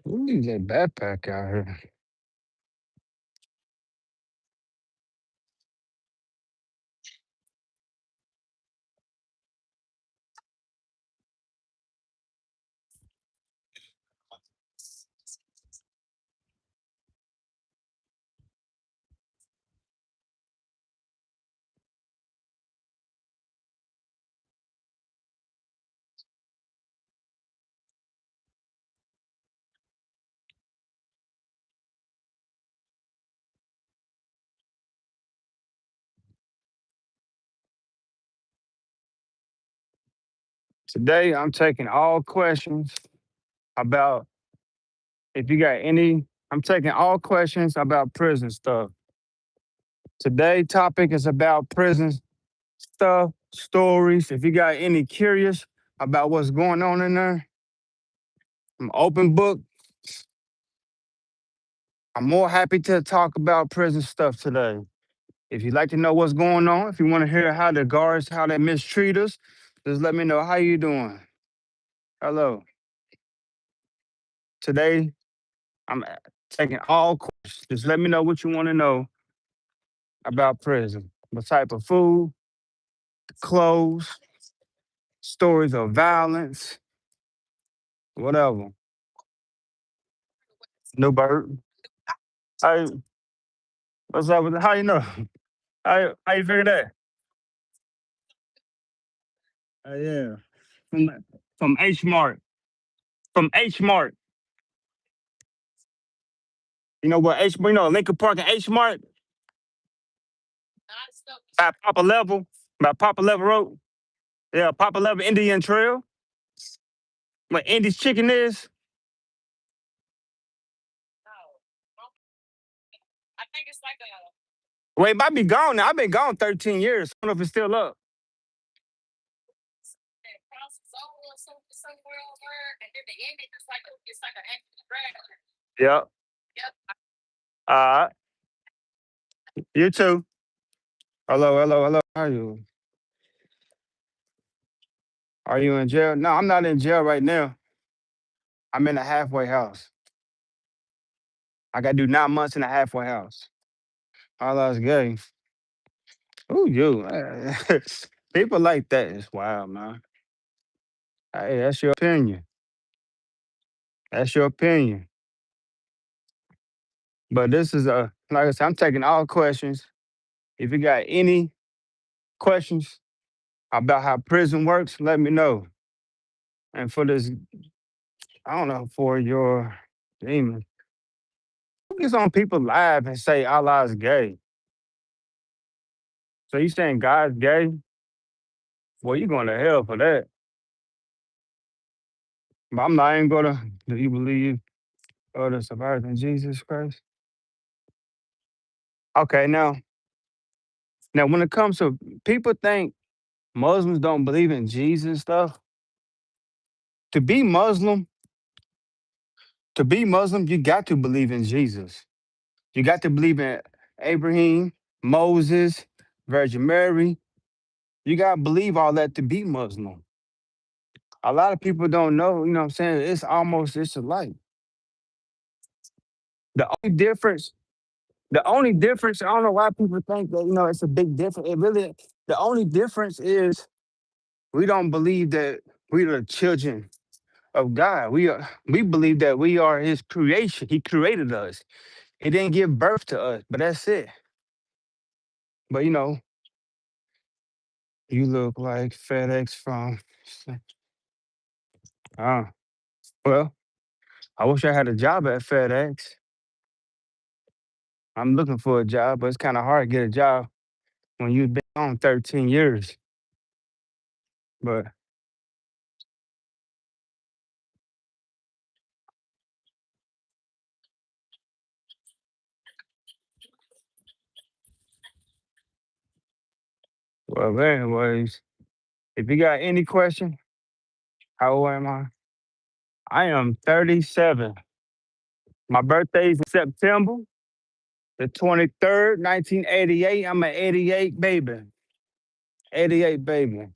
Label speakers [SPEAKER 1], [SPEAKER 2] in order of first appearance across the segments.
[SPEAKER 1] Who needs that backpack out here? Today, I'm taking all questions about if you got any. I'm taking all questions about prison stuff. Today topic is about prison stuff, stories. If you got any curious about what's going on in there, I'm open book. I'm more happy to talk about prison stuff today. If you'd like to know what's going on, if you want to hear how the guards, how they mistreat us, just let me know. How you doing? Hello. Today, I'm taking all questions. Just let me know what you want to know about prison. What type of food, clothes, stories of violence, whatever. New bird. How, what's up with it? How you know? How you figure that? Yeah. From from H Mart. From H Mart. You know what H, you know, Lincoln Park and H Mart by Papa Level, by Papa Level Road. Yeah, Papa Level Indian Trail. Where Indy's chicken is. Well, it might be gone now. I've been gone 13 years. I don't know if it's still up. Yep. Uh, you too. Hello, hello, hello. How are you? Are you in jail? No, I'm not in jail right now. I'm in a halfway house. I got to do 9 months in a halfway house. All I was gay. Ooh, you. People like that. It's wild, man. Hey, that's your opinion. That's your opinion. But this is like I said, I'm taking all questions. If you got any questions about how prison works, let me know. And for this, I don't know, for your demon, who gets on people live and say Allah is gay? So you saying God's gay? Well, you going to hell for that. But I'm not even gonna. Do you believe the survivors in Jesus Christ? Okay, now when it comes to people think Muslims don't believe in Jesus stuff. To be Muslim, to be Muslim, you got to believe in Jesus. You got to believe in Abraham, Moses, Virgin Mary. You got to believe all that to be Muslim. A lot of people don't know, you know what I'm saying? It's alike. The only difference, I don't know why people think that, it's a big difference. It really, the only difference is we don't believe that we're the children of God. We believe that we are His creation. He created us. He didn't give birth to us, but that's it. But you look like FedEx from. Oh, well, I wish I had a job at FedEx. I'm looking for a job, but it's kind of hard to get a job when you've been on 13 years. But well, anyways, if you got any question, how old am I? I am 37. My birthday's in September the 23rd, 1988. I'm an 88 baby. 88 baby.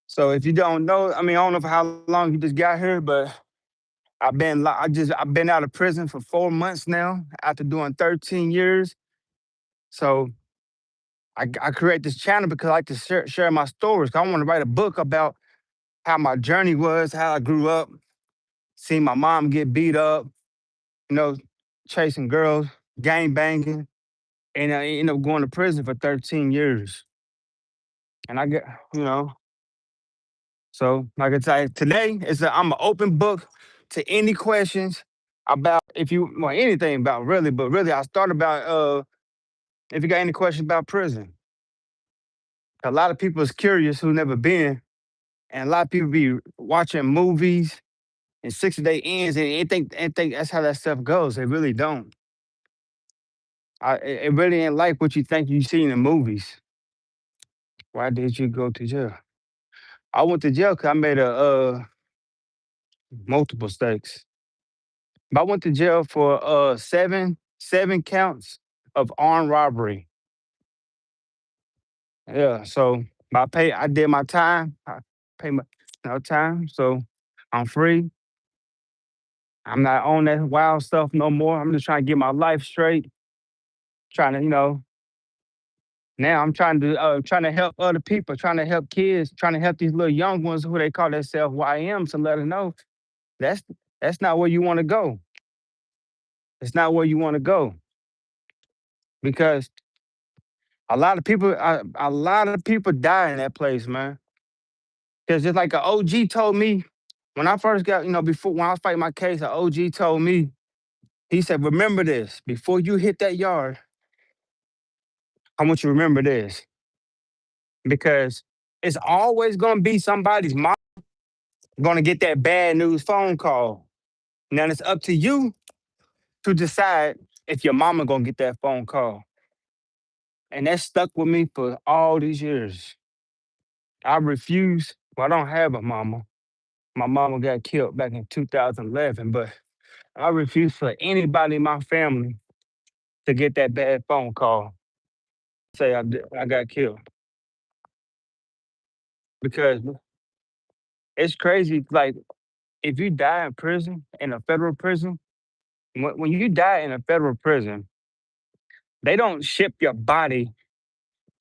[SPEAKER 1] So if you don't know, I mean, I don't know for how long you just got here, but I've been out of prison for 4 months now after doing 13 years. So I create this channel because I like to share my stories. I want to write a book about how my journey was, how I grew up, seeing my mom get beat up, you know, chasing girls, gang banging, and I ended up going to prison for 13 years. And I get, you know, so like I said, today I'm an open book to any questions about if you well anything about really, but really I start about if you got any questions about prison. A lot of people is curious who never been, and a lot of people be watching movies and 60 day ends and think that's how that stuff goes. They really don't. It really ain't like what you think you see in the movies. Why did you go to jail? I went to jail because I made a multiple mistakes. But I went to jail for seven counts of armed robbery. Yeah, so I did my time. I pay my no time, so I'm free. I'm not on that wild stuff no more. I'm just trying to get my life straight. Trying to, now I'm trying to help other people, trying to help kids, trying to help these little young ones who they call themselves YMs to let them know that's that's not where you want to go. It's not where you want to go because a lot of people die in that place, man. Because just like an OG told me when I first got, before when I was fighting my case, an OG told me, he said, remember this, before you hit that yard, I want you to remember this. Because it's always gonna be somebody's mom gonna get that bad news phone call. Now it's up to you to decide if your mama gonna get that phone call. And that stuck with me for all these years. I refuse. Well, I don't have a mama. My mama got killed back in 2011, but I refuse for anybody in my family to get that bad phone call. Say I got killed because it's crazy. Like if you die in prison, in a federal prison, when you die in a federal prison, they don't ship your body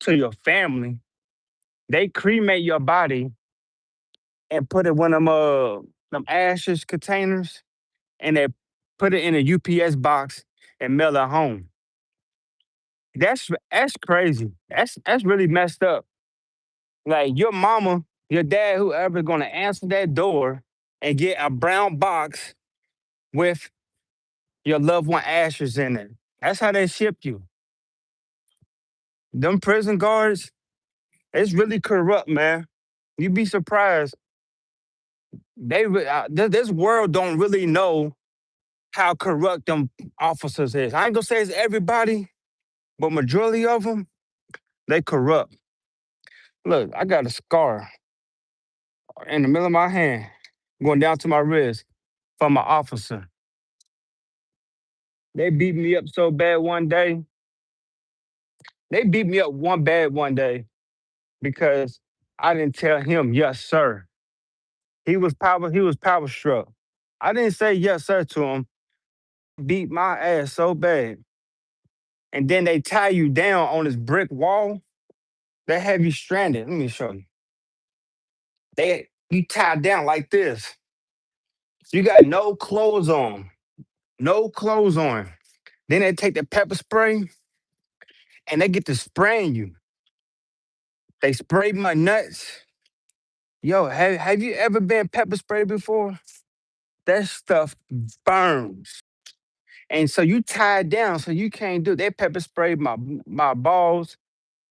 [SPEAKER 1] to your family. They cremate your body and put it in one of them ashes containers, and they put it in a UPS box and mail it home. That's crazy. That's really messed up. Like your mama, your dad, whoever gonna answer that door and get a brown box with your loved one ashes in it. That's how they ship you. Them prison guards, it's really corrupt, man. You'd be surprised. This world don't really know how corrupt them officers is. I ain't gonna say it's everybody, but majority of them, they corrupt. Look, I got a scar in the middle of my hand, going down to my wrist from an officer. They beat me up so bad one day. They beat me up one bad one day because I didn't tell him yes, sir. He was power struck. I didn't say yes, sir to him. Beat my ass so bad. And then they tie you down on this brick wall. They have you stranded. Let me show you. You tied down like this. You got no clothes on. No clothes on. Then they take the pepper spray and they get to spraying you. They spray my nuts. Yo, have you ever been pepper sprayed before? That stuff burns. And so you tied down, so you can't do. They pepper sprayed my balls.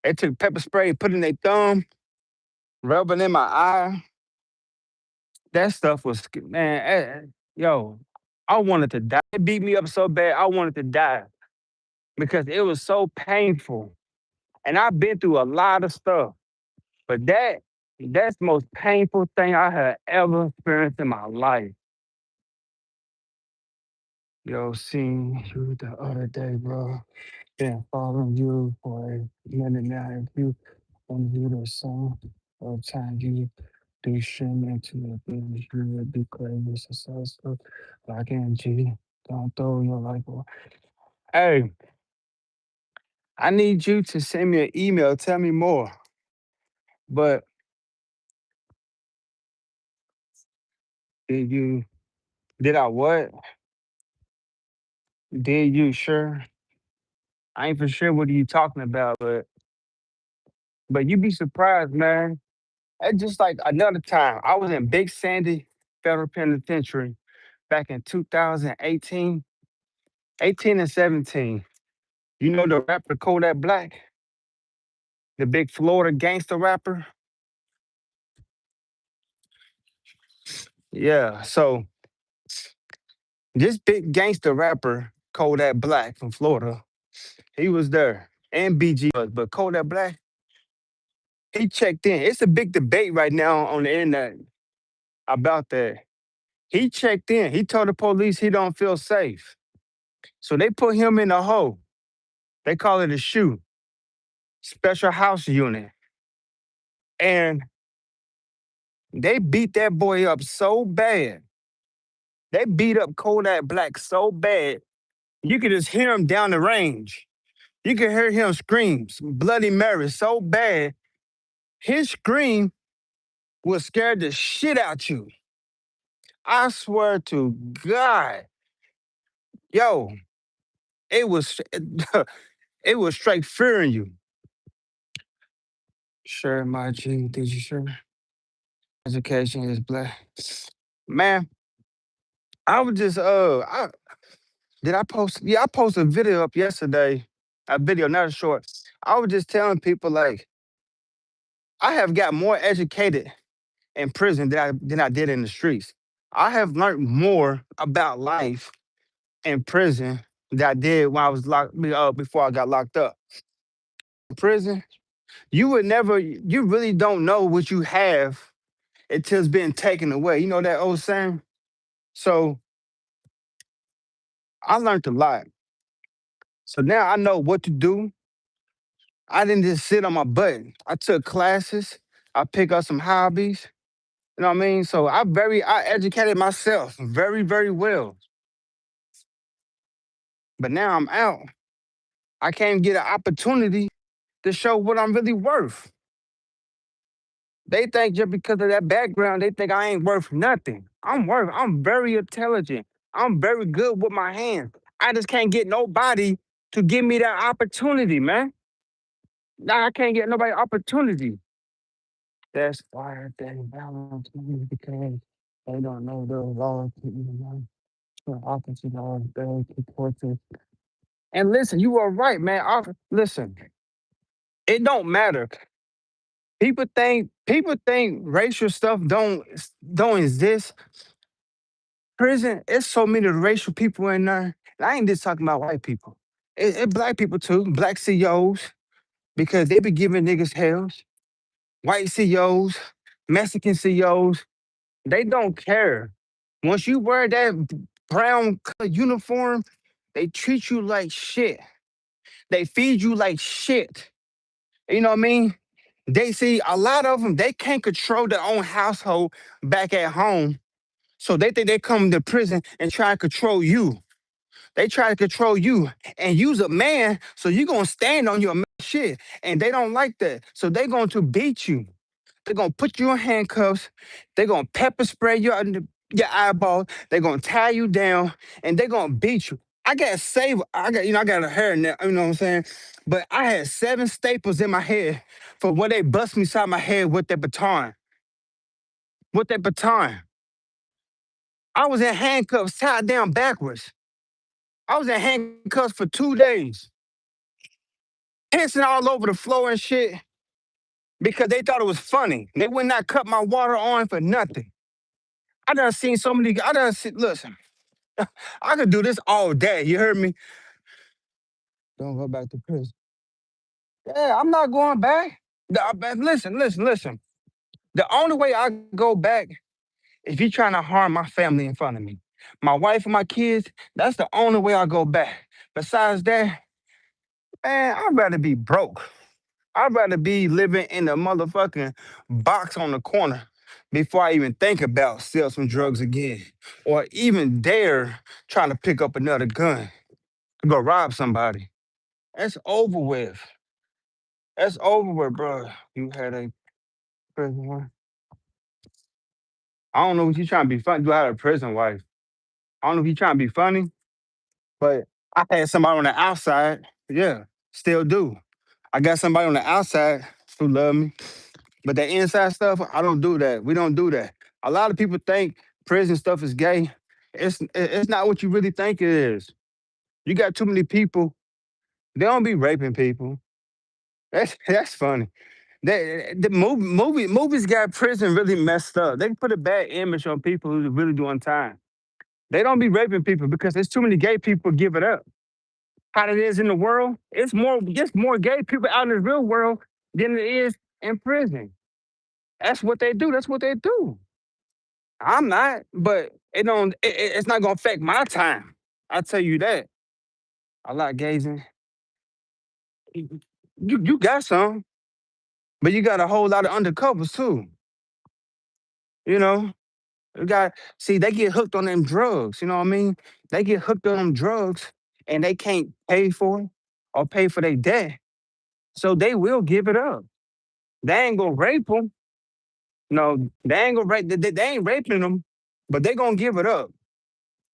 [SPEAKER 1] They took pepper spray, put it in their thumb, rubbing in my eye. That stuff was man. Yo, I wanted to die. It beat me up so bad. I wanted to die because it was so painful. And I've been through a lot of stuff, but that's the most painful thing I had ever experienced in my life. Yo, seen you the other day, bro. Been following you for a minute now. If you want to do the song of time you do shim into the things you would be crazy successful. Like in G, don't throw your life away. Hey, I need you to send me an email. Tell me more. But did you? Did I what? Did you sure? I ain't for sure what are you talking about, but you be surprised, man. It's just like another time. I was in Big Sandy Federal Penitentiary back in 2018, 18 and 17. You know the rapper Kodak Black, the big Florida gangster rapper? Yeah. So this big gangster rapper, Kodak Black from Florida, he was there. And BG was, but Kodak Black, he checked in. It's a big debate right now on the internet about that. He checked in. He told the police he don't feel safe. So they put him in a hole. They call it a shoe, special house unit. And they beat that boy up so bad. They beat up Kodak Black so bad, you could just hear him down the range. You could hear him scream, Bloody Mary, so bad. His scream will scare the shit out you. I swear to God. Yo, it was it was straight fearing you. Sure, my G, did you sure? Education is black. Man, I was just did I post? Yeah, I posted a video up yesterday. A video, not a short. I was just telling people like I have got more educated in prison than I did in the streets. I have learned more about life in prison than I did when I was before I got locked up. In prison, you would never, you really don't know what you have until it's been taken away. You know that old saying? So I learned a lot. So now I know what to do. I didn't just sit on my butt. I took classes. I picked up some hobbies. You know what I mean? So I educated myself very, very well. But now I'm out. I can't get an opportunity to show what I'm really worth. They think just because of that background, they think I ain't worth nothing. I'm very intelligent. I'm very good with my hands. I just can't get nobody to give me that opportunity, man. Nah, I can't get nobody opportunity. That's why they balance me because they don't know the laws. The opposite laws, they support it. And listen, you are right, man. Listen, it don't matter. People think racial stuff don't exist. Prison, it's so many racial people in there. And I ain't just talking about white people. It black people too, black CEOs, because they be giving niggas hells. White CEOs, Mexican CEOs, they don't care. Once you wear that brown color uniform, they treat you like shit. They feed you like shit. You know what I mean? They see a lot of them, they can't control their own household back at home. So they think they come to prison and try to control you. They try to control you and use a man, so you're gonna stand on your shit. And they don't like that. So they're going to beat you. They're gonna put you in handcuffs. They're gonna pepper spray your eyeball. They're gonna tie you down, and they're gonna beat you. I got save. I got a hair now. You know what I'm saying? But I had 7 staples in my head for when they bust me inside my head with that baton. With that baton, I was in handcuffs, tied down backwards. I was in handcuffs for 2 days, pissing all over the floor and shit because they thought it was funny. They would not cut my water on for nothing. I done seen so many. I done see. Listen, I could do this all day. You heard me? Don't go back to prison. Yeah, I'm not going back. Listen. The only way I go back if you trying to harm my family in front of me, my wife and my kids. That's the only way I go back. Besides that, man, I'd rather be broke. I'd rather be living in a motherfucking box on the corner before I even think about sell some drugs again, or even dare trying to pick up another gun to go rob somebody. That's over with. That's over with, bro. You had a prison wife. I don't know if you trying to be funny. You had a prison wife. I don't know if you trying to be funny, but I had somebody on the outside. Yeah, still do. I got somebody on the outside who love me, but that inside stuff, I don't do that. We don't do that. A lot of people think prison stuff is gay. It's not what you really think it is. You got too many people. They don't be raping people. That's funny. Movies got prison really messed up. They put a bad image on people who are really doing time. They don't be raping people because there's too many gay people give it up. How it is in the world, just more gay people out in the real world than it is in prison. That's what they do. That's what they do. I'm not, but it don't. It's not gonna affect my time. I tell you that. A lot gazing. You got some, but you got a whole lot of undercovers too. You know, you got see they get hooked on them drugs. You know what I mean? They get hooked on them drugs and they can't pay for it or pay for their debt, so they will give it up. They ain't gonna rape them. No, they ain't gonna rape. They ain't raping them, but they gonna give it up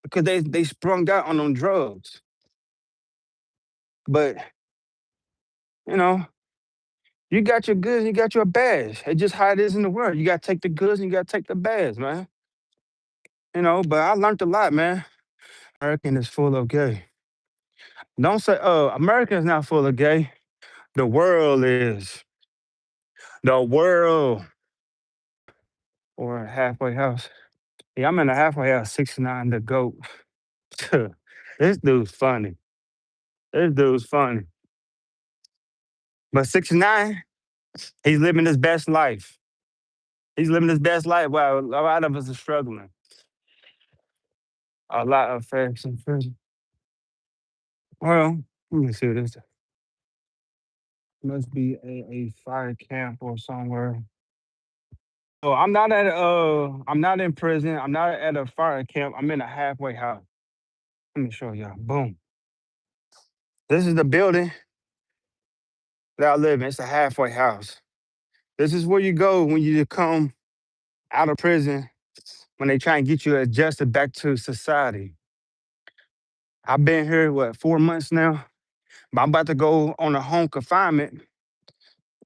[SPEAKER 1] because they sprung out on them drugs. But you know, you got your goods, you got your bads. It's just how it is in the world. You gotta take the goods and you gotta take the bads, man. But I learned a lot, man. American is full of gay. Don't say, America is not full of gay. The world is. The world. Or a halfway house. Yeah, I'm in a halfway house, 69 the goat. This dude's funny. This dude's funny. But 69, he's living his best life. He's living his best life while a lot of us are struggling. A lot of facts and prison. Well, let me see this. Must be a fire camp or somewhere. Oh, I'm not in prison. I'm not at a fire camp. I'm in a halfway house. Let me show y'all. Boom. This is the building that I live in. It's a halfway house. This is where you go when you come out of prison when they try and get you adjusted back to society. I've been here, what, 4 months now? But I'm about to go on a home confinement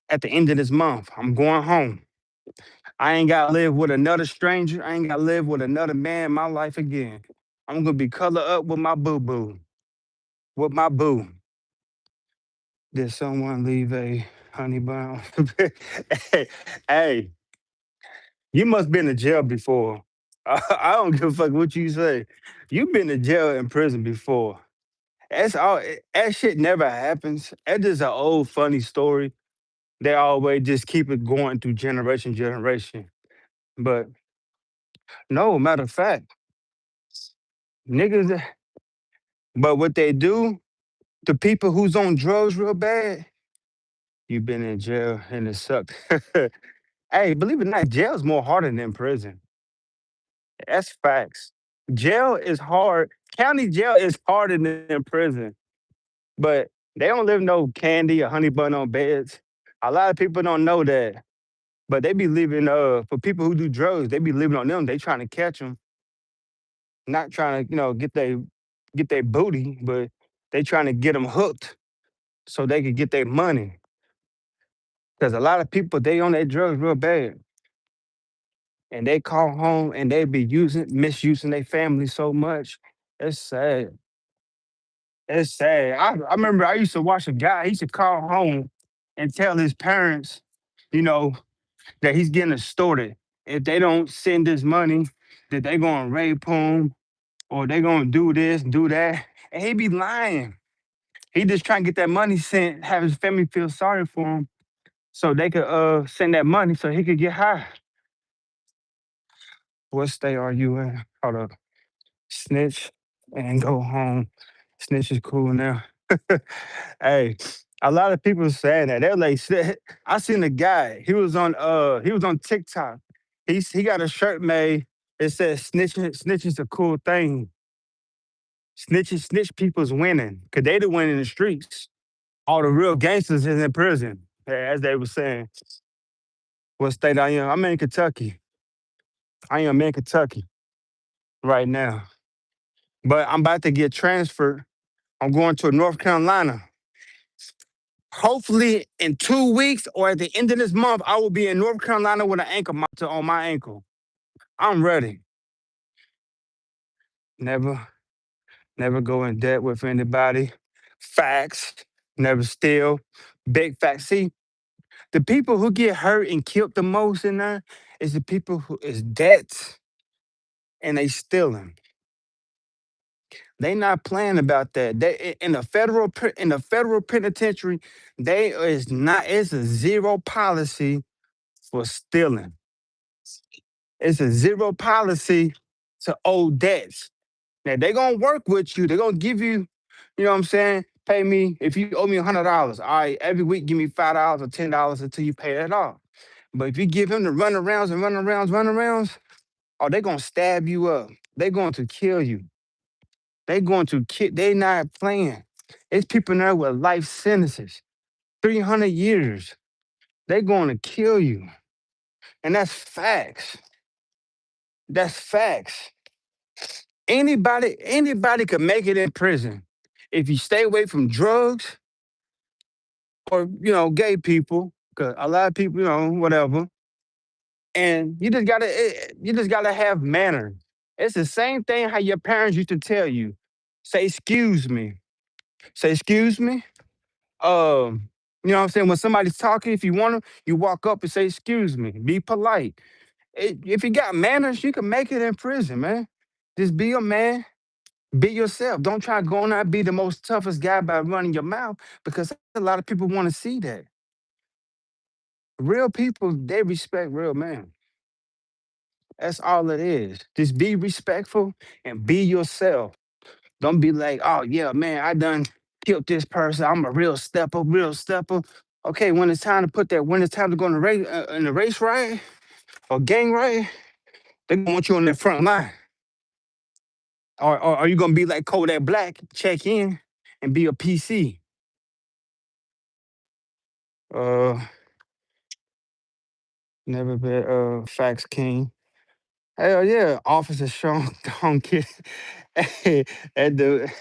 [SPEAKER 1] at the end of this month. I'm going home. I ain't got to live with another stranger. I ain't got to live with another man in my life again. I'm going to be colored up with my boo boo. With my boo. Did someone leave a honey bun? hey, hey, you must been to jail before. I don't give a fuck what you say. You been to jail and prison before. That's all. That shit never happens. That's just an old funny story. They always just keep it going through generation. But no, matter of fact, niggas. But what they do, the people who's on drugs real bad, you been in jail and it sucked. Hey, believe it or not, jail's more harder than prison. That's facts. Jail is hard. County jail is harder than prison. But they don't live no candy or honey bun on beds. A lot of people don't know that. But they be living for people who do drugs, they be living on them. They trying to catch them, not trying to get their booty, but they trying to get them hooked so they could get their money. Because a lot of people they on their drugs real bad, and they call home and they be misusing their family so much. It's sad. It's sad. I remember I used to watch a guy. He used to call home and tell his parents, you know, that he's getting extorted. If they don't send this money, that they gonna rape him or they gonna do this, do that. And he be lying. He just trying to get that money sent, have his family feel sorry for him, so they could send that money so he could get high. What state are you in? Hold up. Snitch and go home. Snitch is cool now. Hey, a lot of people saying that. They're like, shit. I seen a guy. He was on TikTok. He got a shirt made. It says snitch is a cool thing. Snitch people's winning. Cause they the one in the streets. All the real gangsters is in prison. As they were saying. What state I am? I'm in Kentucky. I am in Kentucky right now. But I'm about to get transferred. I'm going to North Carolina. Hopefully, in 2 weeks or at the end of this month, I will be in North Carolina with an ankle monitor on my ankle. I'm ready. Never, never go in debt with anybody. Facts. Never steal. Big facts. See, the people who get hurt and killed the most in there is the people who is debts and they stealing. They not playing about that. They in the federal penitentiary, they is not. It's a zero policy for stealing. It's a zero policy to owe debts. Now they gonna work with you. They're gonna give you, you know what I'm saying? Pay me if you owe me $100. All right, every week give me $5 or $10 until you pay it off. But if you give him the runarounds and runarounds, oh, they gonna stab you up. They going to kill you. They going to kill. They not playing. It's people in there with life sentences, 300 years. They going to kill you, and that's facts. That's facts. Anybody could make it in prison if you stay away from drugs or gay people. Cause a lot of people, whatever. And you just gotta have manners. It's the same thing how your parents used to tell you. Say excuse me. Say excuse me. You know what I'm saying? When somebody's talking, if you want to, you walk up and say excuse me. Be polite. If you got manners, you can make it in prison, man. Just be a man. Be yourself. Don't try to go on and be the most toughest guy by running your mouth because a lot of people want to see that. Real people, they respect real men. That's all it is. Just be respectful and be yourself. Don't be like, oh yeah, man, I done killed this person. I'm a real stepper, real stepper. Okay, when it's time to go in the race riot or gang riot, they gonna want you on that front line. Or are you gonna be like Kodak Black, check in and be a PC? Uh, Never been Fax King. Hell yeah, Officer Sean Donkey. Hey, that dude, hey,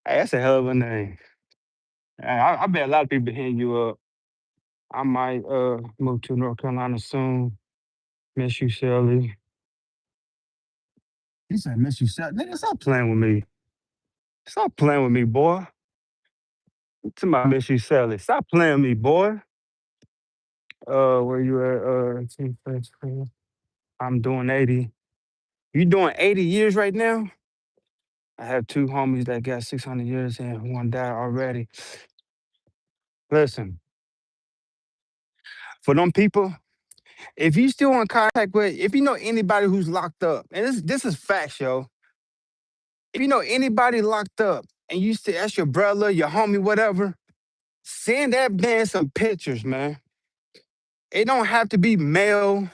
[SPEAKER 1] that's a hell of a name. Hey, I bet a lot of people hitting you up. I might move to North Carolina soon. Miss you, Shelly. He said, "Miss you, Shelly." Nigga, stop playing with me. Stop playing with me, boy. To my miss you, Shelly. Stop playing with me, boy. Where you at? Team First Crew? I'm doing 80. You doing 80 years right now? I have two homies that got 600 years and one died already. Listen, for them people, if you still in contact with, if you know anybody who's locked up, and this is facts, yo. If you know anybody locked up and you still that's your brother, your homie, whatever, send that man some pictures, man. It don't have to be mail.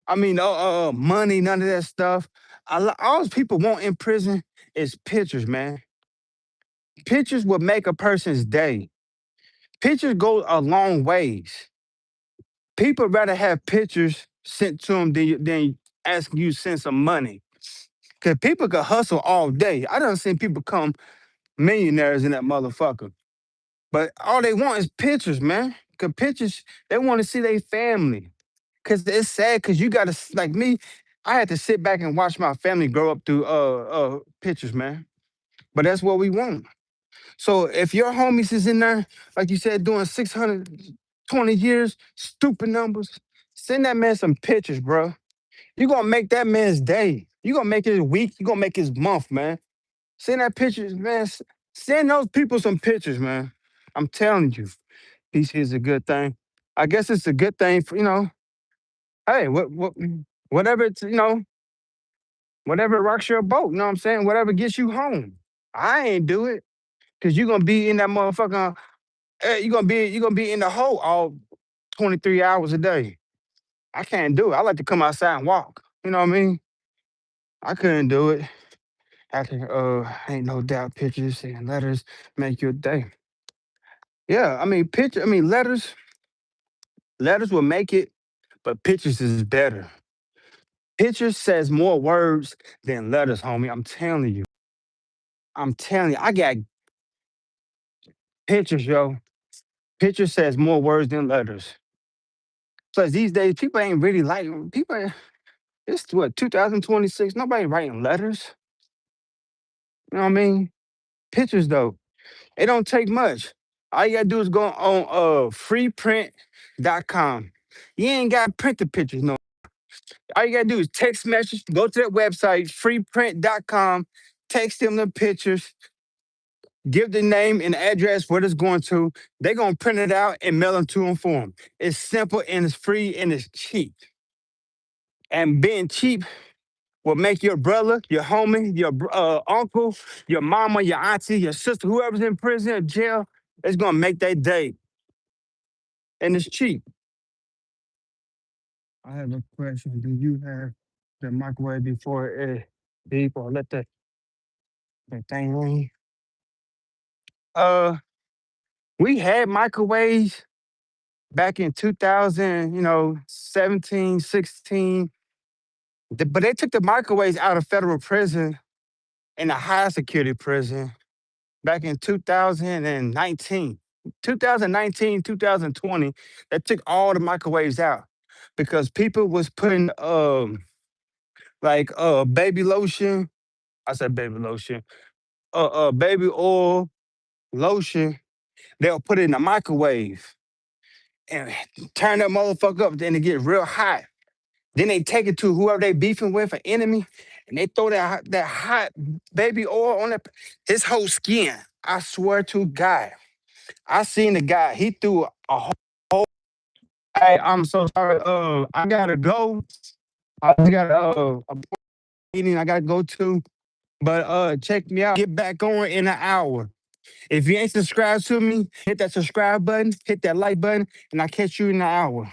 [SPEAKER 1] I mean, money, none of that stuff. All people want in prison is pictures, man. Pictures will make a person's day. Pictures go a long ways. People rather have pictures sent to them than asking you to send some money. Cause people could hustle all day. I done seen people come millionaires in that motherfucker. But all they want is pictures, man. Cause pictures, they want to see their family. Cause it's sad. Cause you gotta like me. I had to sit back and watch my family grow up through pictures, man. But that's what we want. So if your homies is in there, like you said, doing 620 years, stupid numbers, send that man some pictures, bro. You gonna make that man's day. You gonna make his week. You gonna make his month, man. Send that pictures, man. Send those people some pictures, man. I'm telling you, peace is a good thing. I guess it's a good thing for Hey, whatever it's whatever rocks your boat. You know what I'm saying? Whatever gets you home. I ain't do it because you gonna be in that motherfucker. You gonna be in the hole all 23 hours a day. I can't do it. I like to come outside and walk. You know what I mean? I couldn't do it. Ain't no doubt pictures and letters make your day. Yeah, I mean letters will make it, but pictures is better. Pictures says more words than letters, homie. I'm telling you. I'm telling you, I got pictures, yo. Picture says more words than letters. Plus these days people ain't really like people. It's what 2026. Nobody writing letters. You know what I mean? Pictures though, it don't take much. All you gotta do is go on freeprint.com. You ain't gotta print the pictures, no. All you gotta do is text message, go to that website, freeprint.com, text them the pictures, give the name and address what it's going to. They're gonna print it out and mail them to them for them. It's simple and it's free and it's cheap. And being cheap will make your brother, your homie, your uncle, your mama, your auntie, your sister, whoever's in prison or jail, it's gonna make their day. And it's cheap. I have a question. Do you have the microwave before it beep or let the thing ring? Uh, we had microwaves back in 2000, 17, 16. But they took the microwaves out of federal prison in a high security prison back in 2019. 2019, 2020, they took all the microwaves out because people was putting like baby lotion. I said baby lotion. Baby oil, lotion. They'll put it in the microwave and turn that motherfucker up. Then it get real hot. Then they take it to whoever they beefing with, an enemy, and they throw that hot baby oil on that his whole skin. I swear to God, I seen the guy. He threw a whole. Hey, I'm so sorry. I gotta go. I got a meeting I gotta go to. But check me out. Get back on in an hour. If you ain't subscribed to me, hit that subscribe button, hit that like button, and I'll catch you in an hour.